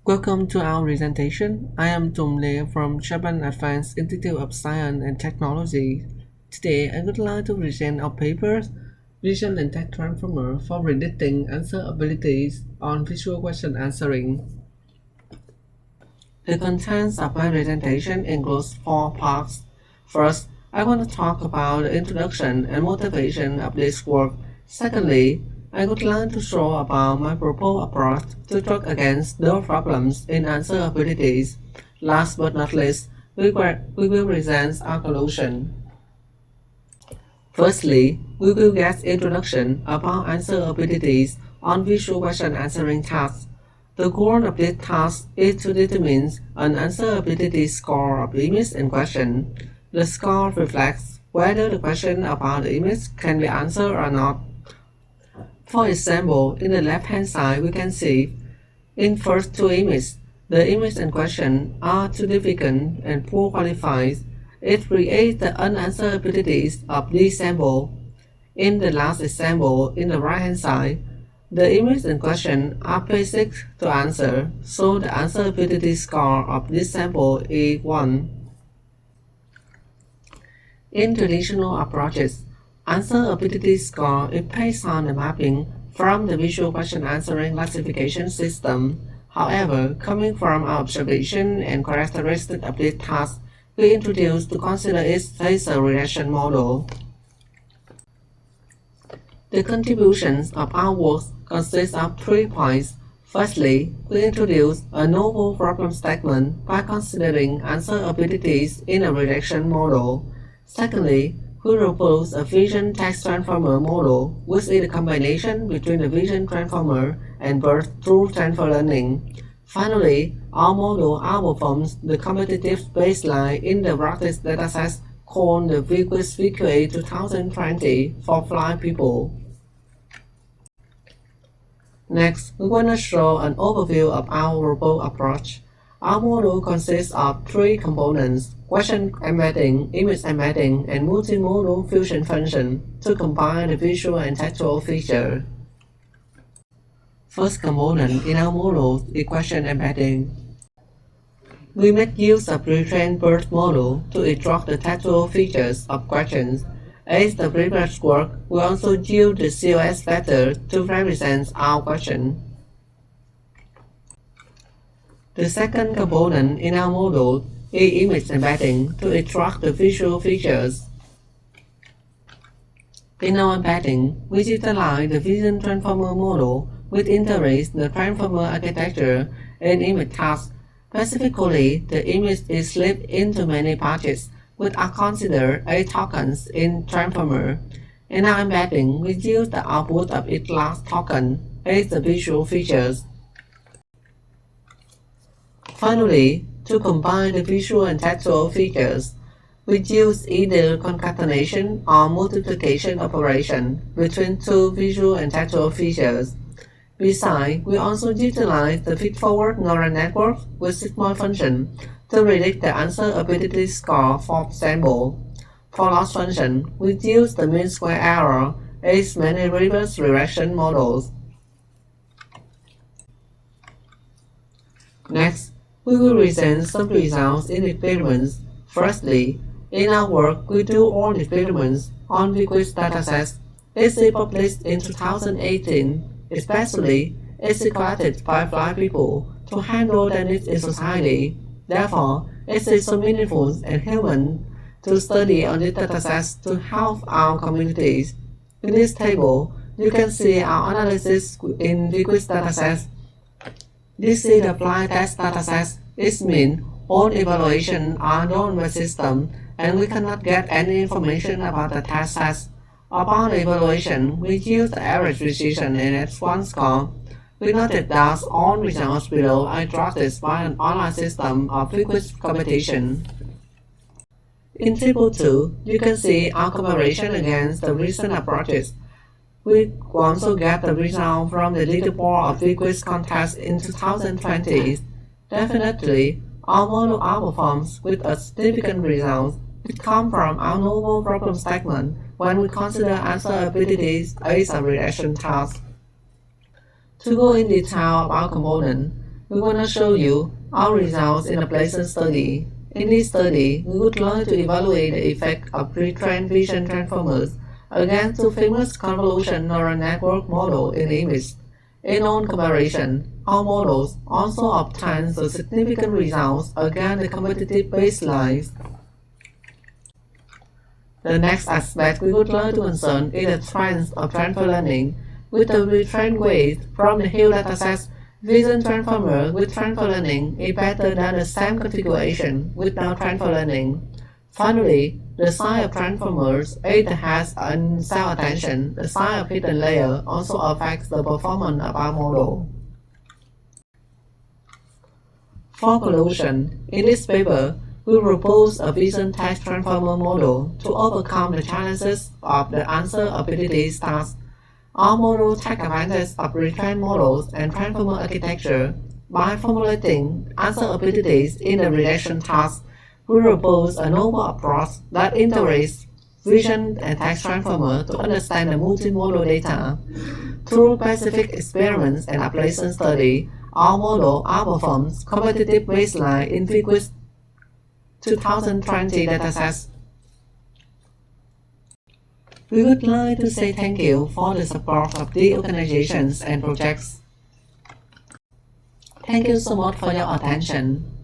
Welcome to our presentation. I am Tung Le from Japan Advanced Institute of Science and Technology. Today, I would like to present our paper, Vision and Text Transformer for Predicting Answerabilities on Visual Question Answering. The contents of my presentation includes 4 parts. First, I want to talk about the introduction and motivation of this work. Secondly, I would like to show about my proposed approach to work against those problems in answerabilities. Last but not least, we will present our conclusion. Firstly, we will get introduction about answerabilities on visual question answering tasks. The goal of this task is to determine an answerability score of the image in question. The score reflects whether the question about the image can be answered or not. For example, in the left-hand side, we can see in first 2 images, the images in question are too difficult and poor qualified. It creates the unanswerabilities of this sample. In the last example, in the right-hand side, the images in question are basic to answer, so the answerability score of this sample is 1. In traditional approaches, answerability score is based on the mapping from the visual question answering classification system. However, coming from our observation and characteristics of this task, we introduce to consider it as a regression model. The contributions of our work consist of 3 points. Firstly, we introduce a novel problem statement by considering answerabilities in a regression model. Secondly, we propose a vision text transformer model, which is a combination between the vision transformer and birth-through transfer learning. Finally, our model outperforms the competitive baseline in the practice dataset called the VizWiz VQA 2020 for blind people. Next, we want to show an overview of our robust approach. Our model consists of 3 components: question embedding, image embedding, and multi-modal fusion function to combine the visual and textual feature. First component in our model is question embedding. We make use of retrained bird model to extract the textual features of questions. As the previous work, we also use the COS vector to represent our question. The second component in our model is image embedding to extract the visual features. In our embedding, we utilize the vision transformer model, which integrates the transformer architecture and image tasks. Specifically, the image is split into many packets, which are considered as tokens in transformer. In our embedding, we use the output of each last token as the visual features. Finally, to combine the visual and textual features, we use either concatenation or multiplication operation between 2 visual and textual features. Besides, we also utilize the feed-forward neural network with sigmoid function to predict the answerability score for sample. For loss function, we use the mean square error as many reverse regression models. Next, we will present some results in experiments. Firstly, in our work, we do all experiments on VizWiz datasets. Icip published in 2018, especially is required by blind people to handle their needs in society. Therefore, it is so meaningful and human to study on these datasets to help our communities. In this table, you can see our analysis in VizWiz datasets. This is the blind test dataset. It means all evaluations are done by system, and we cannot get any information about the test sets. About the evaluation, we use the average precision and X1 score. We noted that all results below are drafted by an online system of VizWiz competition. In Table 2, you can see our comparison against the recent approaches. We also get the result from the leaderboard of VizWiz contest in 2020. Definitely, our model outperforms with a significant result. It comes from our novel problem statement when we consider answerability as a regression task. To go in detail about component, we want to show you our results in a Bayesian study. In this study, we would like to evaluate the effect of retrained vision transformers against two famous convolution neural network models in image. In non-comparison, our models also obtain significant results against the competitive baselines. The next aspect we would like to concern is the trends of transfer learning. With the retrained weight from the huge datasets, vision transformer with transfer learning is better than the same configuration without transfer learning. Finally, the size of transformers either has a cell attention. The size of hidden layer also affects the performance of our model. For conclusion, in this paper, we propose a vision text transformer model to overcome the challenges of the answerability task. Our model takes advantage of retrained models and transformer architecture. By formulating answerabilities in the regression task, we propose a novel approach that integrates vision and text transformer to understand the multi-modal data. Through specific experiments and application study, our model outperforms competitive baseline in VizWiz 2020 datasets. We would like to say thank you for the support of the organizations and projects. Thank you so much for your attention.